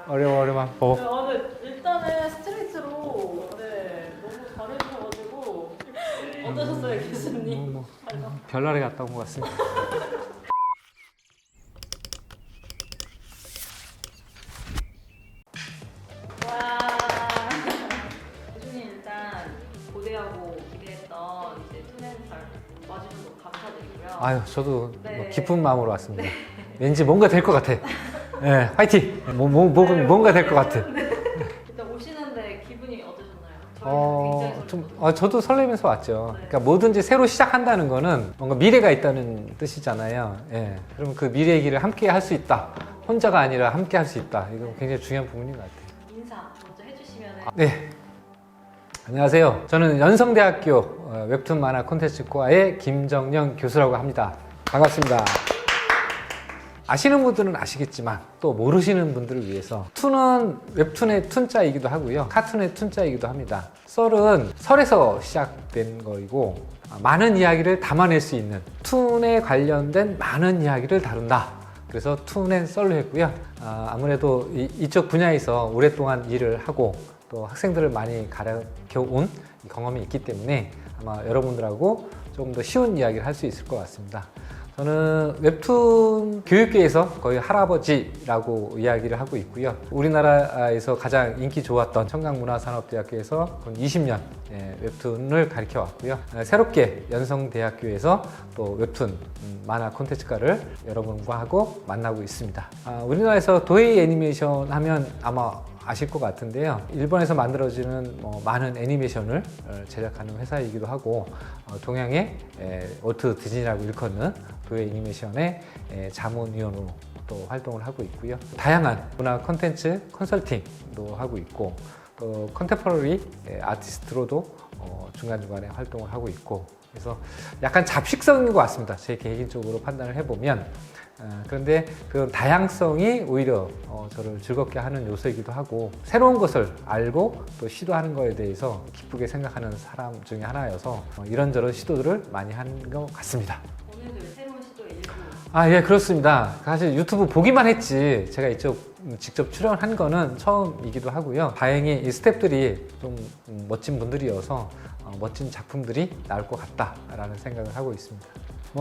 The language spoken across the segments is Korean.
어려워. 일단은 스트레이트로 너무 잘해주셔가지고 어떠셨어요, 교수님? 별나라에 갔다 온 것 같습니다. 와. 교수님 일단 고대하고 기대했던 이제 투낸살 와주셔서 감사드리고요. 저도 네. 기쁜 마음으로 왔습니다. 왠지 뭔가 될 것 같아. 네, 화이팅! 뭔가 될 것 같아. 일단 오시는데 기분이 어떠셨나요? 저희는 굉장히 저도 설레면서 왔죠. 그러니까 뭐든지 새로 시작한다는 거는 뭔가 미래가 있다는 뜻이잖아요. 예. 그러면 그 미래의 길을 함께 할 수 있다. 혼자가 아니라 함께 할 수 있다. 이건 굉장히 중요한 부분인 것 같아요. 인사 먼저 해주시면 네. 안녕하세요. 저는 연성대학교 웹툰 만화 콘텐츠과의 김정영 교수라고 합니다. 반갑습니다. 아시는 분들은 아시겠지만 또 모르시는 분들을 위해서 툰은 웹툰의 툰자이기도 하고요. 카툰의 툰자이기도 합니다. 썰은 설에서 시작된 거이고 많은 이야기를 담아낼 수 있는 툰에 관련된 많은 이야기를 다룬다. 그래서 툰앤 썰로 했고요. 아무래도 이쪽 분야에서 오랫동안 일을 하고 또 학생들을 많이 가르쳐온 경험이 있기 때문에 아마 여러분들하고 조금 더 쉬운 이야기를 할 수 있을 것 같습니다. 저는 웹툰 교육계에서 거의 할아버지라고 이야기를 하고 있고요. 우리나라에서 가장 인기 좋았던 청강문화산업대학교에서 20년 웹툰을 가르쳐 왔고요. 새롭게 연성대학교에서 또 웹툰 만화 콘텐츠과를 여러분과 하고 만나고 있습니다. 우리나라에서 도에이 애니메이션 하면 아마 아실 것 같은데요. 일본에서 만들어지는 많은 애니메이션을 제작하는 회사이기도 하고 동양의 월트 디즈니라고 일컫는 도에이 애니메이션의 자문위원으로 또 활동을 하고 있고요. 다양한 문화 콘텐츠 컨설팅도 하고 있고 또 컨템포러리 아티스트로도 중간중간에 활동을 하고 있고 그래서 약간 잡식성인 것 같습니다. 제 개인적으로 판단을 해보면 그런데 그 다양성이 오히려 저를 즐겁게 하는 요소이기도 하고 새로운 것을 알고 또 시도하는 것에 대해서 기쁘게 생각하는 사람 중에 하나여서 이런저런 시도들을 많이 하는 것 같습니다. 오늘도 새로운 시도의 일부. 예, 그렇습니다. 사실 유튜브 보기만 했지 제가 이쪽 직접 출연한 거는 처음이기도 하고요. 다행히 이 스태프들이 좀 멋진 분들이어서 멋진 작품들이 나올 것 같다라는 생각을 하고 있습니다.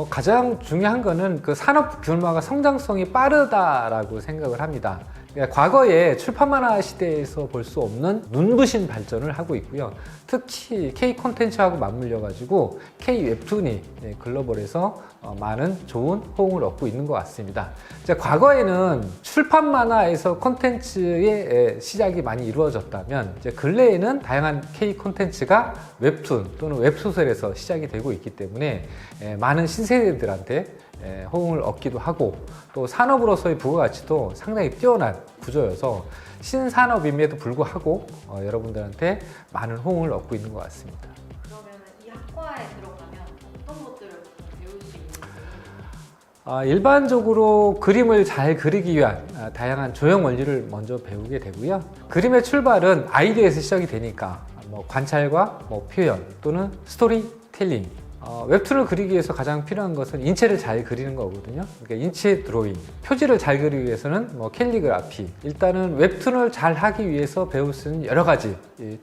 가장 중요한 거는 그 산업 규모가 성장성이 빠르다라고 생각을 합니다. 그러니까 과거에 출판 만화 시대에서 볼 수 없는 눈부신 발전을 하고 있고요. 특히 K 콘텐츠하고 맞물려 가지고 K 웹툰이 글로벌에서 많은 좋은 호응을 얻고 있는 것 같습니다. 이제 과거에는 출판 만화에서 콘텐츠의 시작이 많이 이루어졌다면 이제 근래에는 다양한 K 콘텐츠가 웹툰 또는 웹소설에서 시작이 되고 있기 때문에 많은 신세대들한테 호응을 얻기도 하고 또 산업으로서의 부가가치도 상당히 뛰어난 구조여서 신산업임에도 불구하고 여러분들한테 많은 호응을 얻고 있는 것 같습니다. 그러면 이 학과에 들어가면 어떤 것들을 배울 수 있는지? 일반적으로 그림을 잘 그리기 위한 다양한 조형 원리를 먼저 배우게 되고요. 그림의 출발은 아이디어에서 시작이 되니까 관찰과 표현 또는 스토리텔링 웹툰을 그리기 위해서 가장 필요한 것은 인체를 잘 그리는 거거든요. 그러니까 인체 드로잉. 표지를 잘 그리기 위해서는 캘리그라피. 일단은 웹툰을 잘 하기 위해서 배울 수 있는 여러 가지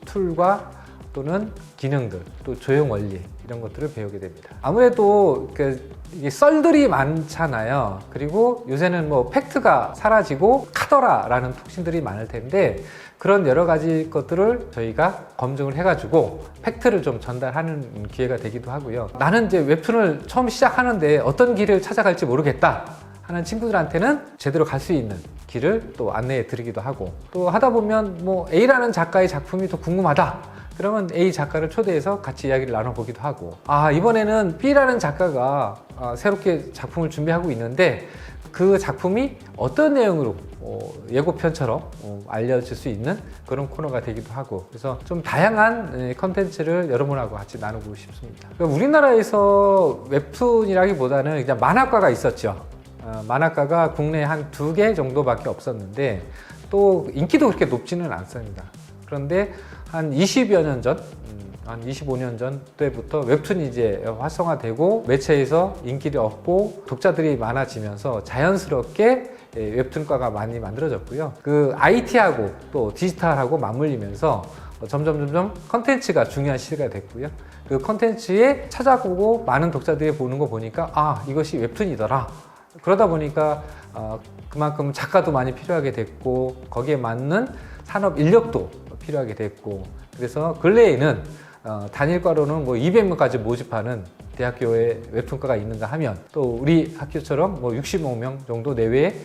툴과 또는 기능들, 또 조형 원리 이런 것들을 배우게 됩니다. 아무래도 이게 썰들이 많잖아요. 그리고 요새는 팩트가 사라지고 카더라라는 톡신들이 많을 텐데 그런 여러 가지 것들을 저희가 검증을 해가지고 팩트를 좀 전달하는 기회가 되기도 하고요. 나는 이제 웹툰을 처음 시작하는데 어떤 길을 찾아갈지 모르겠다 하는 친구들한테는 제대로 갈 수 있는 길을 또 안내해 드리기도 하고 또 하다 보면 A라는 작가의 작품이 더 궁금하다. 그러면 A 작가를 초대해서 같이 이야기를 나눠보기도 하고 이번에는 B라는 작가가 새롭게 작품을 준비하고 있는데 그 작품이 어떤 내용으로 예고편처럼 알려질 수 있는 그런 코너가 되기도 하고 그래서 좀 다양한 컨텐츠를 여러분하고 같이 나누고 싶습니다. 그러니까 우리나라에서 웹툰이라기보다는 그냥 만화과가 있었죠. 만화과가 국내에 한 2개 정도밖에 없었는데 또 인기도 그렇게 높지는 않습니다. 그런데 한 20여 년 전, 한 25년 전 때부터 웹툰이 이제 활성화되고 매체에서 인기를 얻고 독자들이 많아지면서 자연스럽게 웹툰과가 많이 만들어졌고요. 그 IT하고 또 디지털하고 맞물리면서 점점 컨텐츠가 중요한 시대가 됐고요. 그 컨텐츠에 찾아보고 많은 독자들이 보는 거 보니까 아, 이것이 웹툰이더라. 그러다 보니까 그만큼 작가도 많이 필요하게 됐고 거기에 맞는 산업 인력도 필요하게 됐고 그래서 근래에는 단일과로는 뭐 200명까지 모집하는 대학교에 웹툰과가 있는가 하면 또 우리 학교처럼 뭐 65명 정도 내외에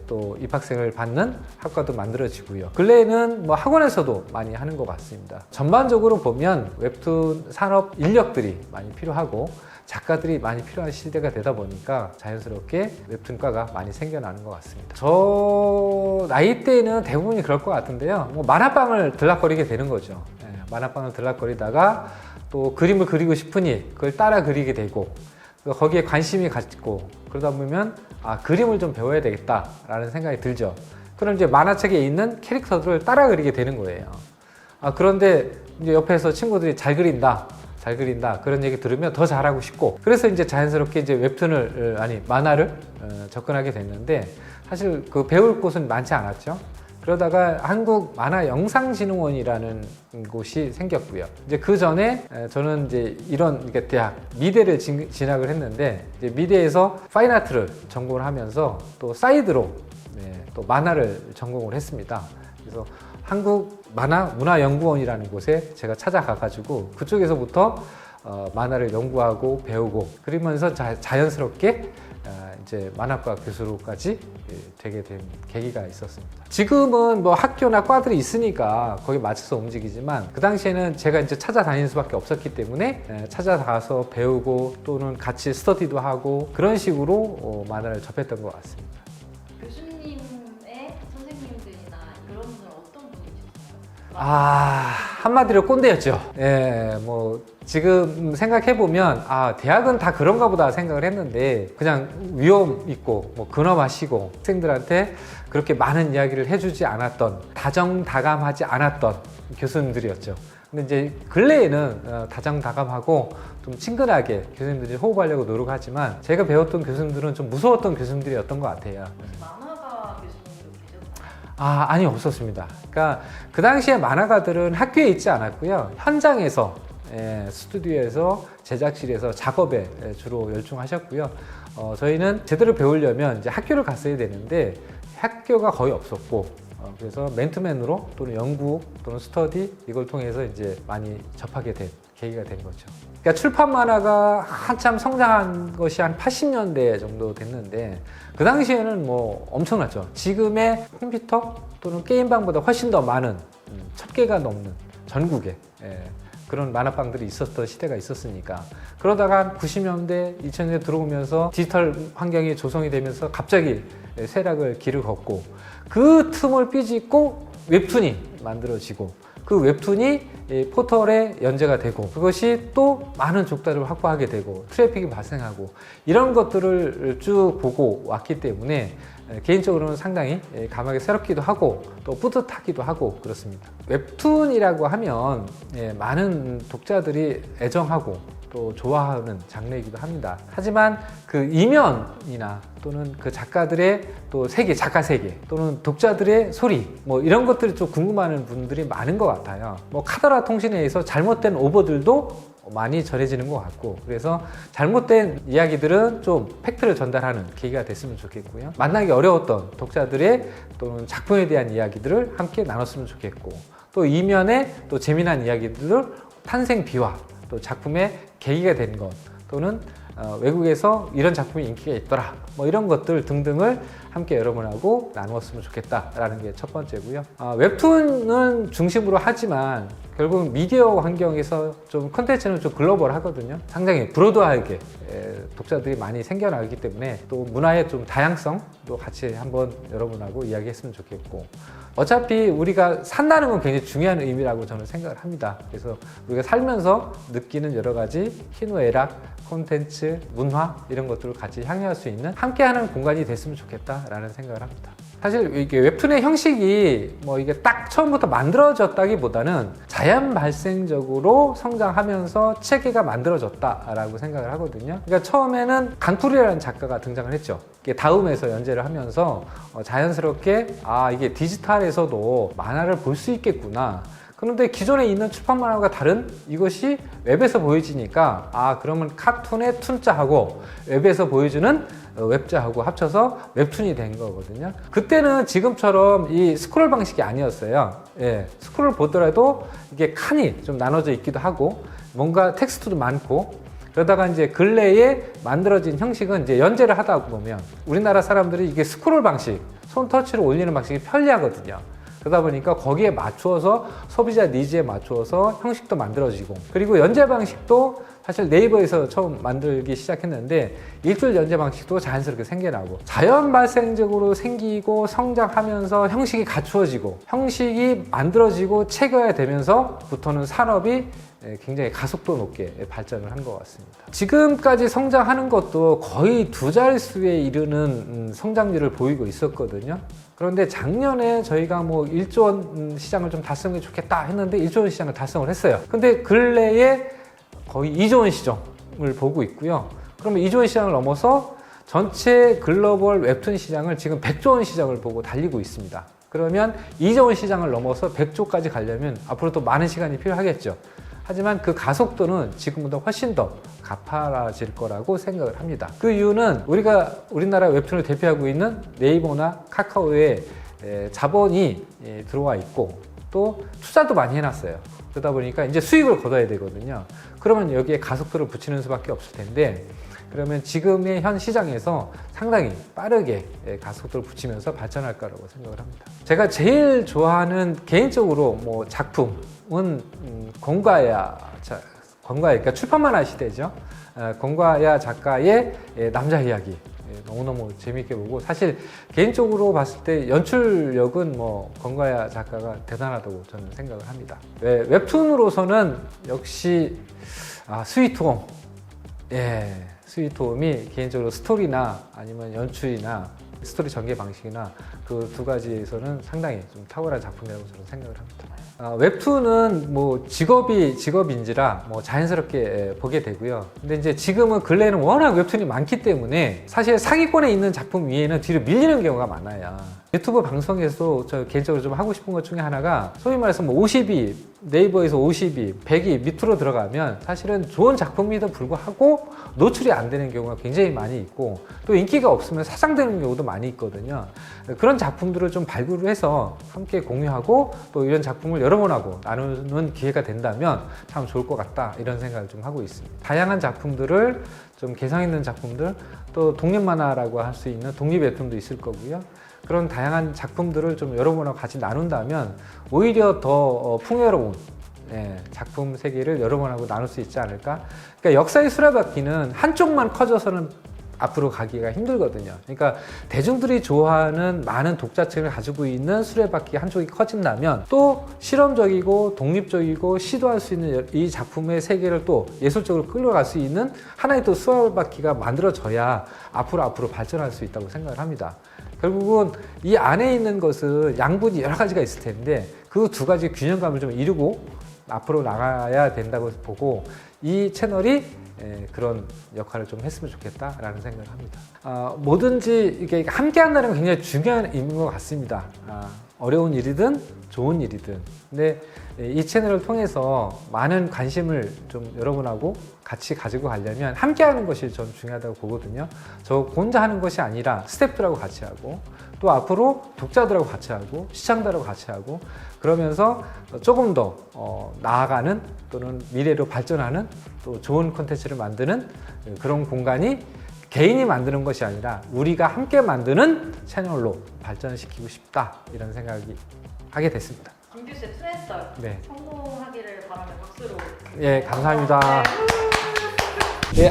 또 입학생을 받는 학과도 만들어지고요. 근래에는 뭐 학원에서도 많이 하는 것 같습니다. 전반적으로 보면 웹툰 산업 인력들이 많이 필요하고 작가들이 많이 필요한 시대가 되다 보니까 자연스럽게 웹툰과가 많이 생겨나는 것 같습니다. 저 나이 때는 대부분이 그럴 것 같은데요. 뭐 만화방을 들락거리게 되는 거죠. 만화방을 들락거리다가 또 그림을 그리고 싶으니 그걸 따라 그리게 되고 거기에 관심이 갖고 그러다 보면 아, 그림을 좀 배워야 되겠다라는 생각이 들죠. 그럼 이제 만화책에 있는 캐릭터들을 따라 그리게 되는 거예요. 그런데 이제 옆에서 친구들이 잘 그린다 그런 얘기 들으면 더 잘하고 싶고 그래서 이제 자연스럽게 이제 웹툰을 만화를 접근하게 됐는데 사실 그 배울 곳은 많지 않았죠. 그러다가 한국만화영상진흥원이라는 곳이 생겼고요. 이제 그 전에 저는 이제 이런 대학 미대를 진학을 했는데 이제 미대에서 파인아트를 전공을 하면서 또 사이드로 또 만화를 전공을 했습니다. 그래서 한국만화문화연구원이라는 곳에 제가 찾아가가지고 그쪽에서부터 만화를 연구하고 배우고 그러면서 자연스럽게 이제 만화과 교수로까지 되게 된 계기가 있었습니다. 지금은 뭐 학교나 과들이 있으니까 거기에 맞춰서 움직이지만 그 당시에는 제가 이제 찾아다니는 수밖에 없었기 때문에 찾아가서 배우고 또는 같이 스터디도 하고 그런 식으로 만화를 접했던 것 같습니다. 교수님의 선생님들이나 이런 분들은 어떤 분이셨어요? 한마디로 꼰대였죠. 뭐 지금 생각해보면 대학은 다 그런가 보다 생각을 했는데 그냥 위험 있고 뭐 근엄하시고 학생들한테 그렇게 많은 이야기를 해주지 않았던 다정다감하지 않았던 교수님들이었죠. 근데 이제 근래에는 다정다감하고 좀 친근하게 교수님들이 호흡하려고 노력하지만 제가 배웠던 교수님들은 좀 무서웠던 교수님들이었던 것 같아요. 만화가 교수님도 계셨나요? 아니 없었습니다. 그러니까 그 당시에 만화가들은 학교에 있지 않았고요. 현장에서 스튜디오에서 제작실에서 작업에 주로 열중하셨고요. 저희는 제대로 배우려면 이제 학교를 갔어야 되는데 학교가 거의 없었고 그래서 맨투맨으로 또는 연구 또는 스터디 이걸 통해서 이제 많이 접하게 된 계기가 된 거죠. 그러니까 출판 만화가 한참 성장한 것이 한 80년대 정도 됐는데 그 당시에는 뭐 엄청났죠. 지금의 컴퓨터 또는 게임방보다 훨씬 더 많은 1000개가 넘는 전국에 그런 만화방들이 있었던 시대가 있었으니까 그러다가 90년대, 2000년대 들어오면서 디지털 환경이 조성이 되면서 갑자기 쇠락을 길을 걷고 그 틈을 삐짓고 웹툰이 만들어지고 그 웹툰이 포털에 연재가 되고 그것이 또 많은 족달을 확보하게 되고 트래픽이 발생하고 이런 것들을 쭉 보고 왔기 때문에 개인적으로는 상당히 감회가 새롭기도 하고 또 뿌듯하기도 하고 그렇습니다. 웹툰이라고 하면 많은 독자들이 애정하고 또 좋아하는 장르이기도 합니다. 하지만 그 이면이나 또는 그 작가들의 또 세계, 작가 세계 또는 독자들의 소리 뭐 이런 것들이 좀 궁금해하는 분들이 많은 것 같아요. 뭐 카더라 통신에 의해서 잘못된 오보들도 많이 전해지는 것 같고 그래서 잘못된 이야기들은 좀 팩트를 전달하는 계기가 됐으면 좋겠고요. 만나기 어려웠던 독자들의 또는 작품에 대한 이야기들을 함께 나눴으면 좋겠고 또 이면에 또 재미난 이야기들을 탄생 비화 또 작품의 계기가 된 것 또는 외국에서 이런 작품이 인기가 있더라 뭐 이런 것들 등등을 함께 여러분하고 나누었으면 좋겠다라는 게 첫 번째고요. 웹툰은 중심으로 하지만 결국 미디어 환경에서 좀 콘텐츠는 좀 글로벌하거든요. 상당히 브로드하게 독자들이 많이 생겨나기 때문에 또 문화의 좀 다양성도 같이 한번 여러분하고 이야기했으면 좋겠고 어차피 우리가 산다는 건 굉장히 중요한 의미라고 저는 생각을 합니다. 그래서 우리가 살면서 느끼는 여러 가지 희노애락, 콘텐츠, 문화 이런 것들을 같이 향유할 수 있는 함께하는 공간이 됐으면 좋겠다라는 생각을 합니다. 사실 이게 웹툰의 형식이 뭐 이게 딱 처음부터 만들어졌다기보다는 자연 발생적으로 성장하면서 체계가 만들어졌다라고 생각을 하거든요. 그러니까 처음에는 강풀이라는 작가가 등장을 했죠. 이게 다음에서 연재를 하면서 자연스럽게 이게 디지털에서도 만화를 볼 수 있겠구나. 그런데 기존에 있는 출판 만화가 다른 이것이 웹에서 보여지니까 그러면 카툰의 툰자하고 웹에서 보여주는 웹자하고 합쳐서 웹툰이 된 거거든요. 그때는 지금처럼 이 스크롤 방식이 아니었어요. 예, 스크롤 보더라도 이게 칸이 좀 나눠져 있기도 하고 뭔가 텍스트도 많고 그러다가 이제 근래에 만들어진 형식은 이제 연재를 하다 보면 우리나라 사람들이 이게 스크롤 방식, 손 터치로 올리는 방식이 편리하거든요. 그러다 보니까 거기에 맞추어서 소비자 니즈에 맞추어서 형식도 만들어지고 그리고 연재 방식도 사실 네이버에서 처음 만들기 시작했는데 일주일 연재 방식도 자연스럽게 생겨나고 자연 발생적으로 생기고 성장하면서 형식이 갖추어지고 형식이 만들어지고 체계화되면서부터는 산업이 굉장히 가속도 높게 발전을 한 것 같습니다. 지금까지 성장하는 것도 거의 두 자릿수에 이르는 성장률을 보이고 있었거든요. 그런데 작년에 저희가 뭐 1조 원 시장을 좀 달성하면 좋겠다 했는데 1조 원 시장을 달성을 했어요. 근데 근래에 거의 2조 원 시장을 보고 있고요. 그러면 2조 원 시장을 넘어서 전체 글로벌 웹툰 시장을 지금 100조 원 시장을 보고 달리고 있습니다. 그러면 2조 원 시장을 넘어서 100조까지 가려면 앞으로 또 많은 시간이 필요하겠죠. 하지만 그 가속도는 지금보다 훨씬 더 가파라질 거라고 생각을 합니다. 그 이유는 우리나라 웹툰을 대표하고 있는 네이버나 카카오에 자본이 들어와 있고 또 투자도 많이 해놨어요. 그러다 보니까 이제 수익을 거둬야 되거든요. 그러면 여기에 가속도를 붙이는 수밖에 없을 텐데 그러면 지금의 현 시장에서 상당히 빠르게 가속도를 붙이면서 발전할 거라고 생각을 합니다. 제가 제일 좋아하는 개인적으로 뭐 작품은 권과야, 그러니까 출판 만화 시대죠. 권과야 작가의 남자 이야기 너무너무 재미있게 보고 사실 개인적으로 봤을 때 연출력은 뭐 권과야 작가가 대단하다고 저는 생각을 합니다. 웹툰으로서는 역시 스위트홈, 스위트홈이 개인적으로 스토리나 아니면 연출이나 스토리 전개 방식이나 그 두 가지에서는 상당히 좀 탁월한 작품이라고 저는 생각을 합니다. 웹툰은 뭐 직업인지라 뭐 자연스럽게 보게 되고요. 근데 이제 지금은 근래에는 워낙 웹툰이 많기 때문에 사실 상위권에 있는 작품 위에는 뒤로 밀리는 경우가 많아요. 유튜브 방송에서 저 개인적으로 좀 하고 싶은 것 중에 하나가 소위 말해서 뭐 50위, 네이버에서 50위, 100위 밑으로 들어가면 사실은 좋은 작품임에도 불구하고 노출이 안 되는 경우가 굉장히 많이 있고 또 인기가 없으면 사장되는 경우도 많이 있거든요. 그런 작품들을 좀 발굴을 해서 함께 공유하고 또 이런 작품을 여러 번 하고 나누는 기회가 된다면 참 좋을 것 같다 이런 생각을 좀 하고 있습니다. 다양한 작품들을 좀 개성 있는 작품들 또 독립 만화라고 할 수 있는 독립 웹툰도 있을 거고요. 그런 다양한 작품들을 좀 여러 번하고 같이 나눈다면 오히려 더 풍요로운 작품 세계를 여러 번하고 나눌 수 있지 않을까. 그러니까 역사의 수레바퀴는 한쪽만 커져서는 앞으로 가기가 힘들거든요. 그러니까 대중들이 좋아하는 많은 독자층을 가지고 있는 수레바퀴 한쪽이 커진다면 또 실험적이고 독립적이고 시도할 수 있는 이 작품의 세계를 또 예술적으로 끌어갈 수 있는 하나의 또 수레바퀴가 만들어져야 앞으로 발전할 수 있다고 생각을 합니다. 결국은 이 안에 있는 것은 양분이 여러 가지가 있을 텐데 그 두 가지 균형감을 좀 이루고 앞으로 나가야 된다고 보고 이 채널이 그런 역할을 좀 했으면 좋겠다라는 생각을 합니다. 뭐든지 이게 함께 한다는 건 굉장히 중요한 의미인 것 같습니다. 어려운 일이든 좋은 일이든. 근데 이 채널을 통해서 많은 관심을 좀 여러분하고 같이 가지고 가려면 함께 하는 것이 전 중요하다고 보거든요. 저 혼자 하는 것이 아니라 스태프들하고 같이 하고 또 앞으로 독자들하고 같이 하고 시청자들하고 같이 하고 그러면서 조금 더 나아가는 또는 미래로 발전하는 또 좋은 콘텐츠를 만드는 그런 공간이 개인이 만드는 것이 아니라 우리가 함께 만드는 채널로 발전시키고 싶다 이런 생각이 하게 됐습니다. 김 교수의 트랜스터 성공하기를 바라며 박수로. 감사합니다.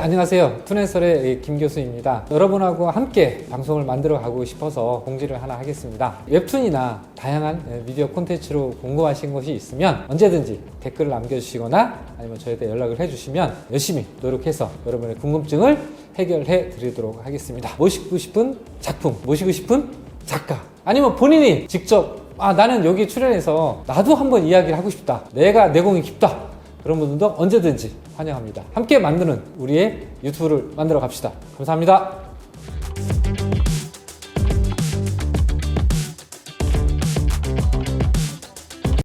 안녕하세요. 투낸설의 김 교수입니다. 여러분하고 함께 방송을 만들어 가고 싶어서 공지를 하나 하겠습니다. 웹툰이나 다양한 미디어 콘텐츠로 궁금하신 것이 있으면 언제든지 댓글을 남겨주시거나 아니면 저희한테 연락을 해주시면 열심히 노력해서 여러분의 궁금증을 해결해 드리도록 하겠습니다. 모시고 싶은 작품, 모시고 싶은 작가 아니면 본인이 직접 나는 여기 출연해서 나도 한번 이야기를 하고 싶다, 내가 내공이 깊다, 그런 분들도 언제든지 환영합니다. 함께 만드는 우리의 유튜브를 만들어 갑시다. 감사합니다.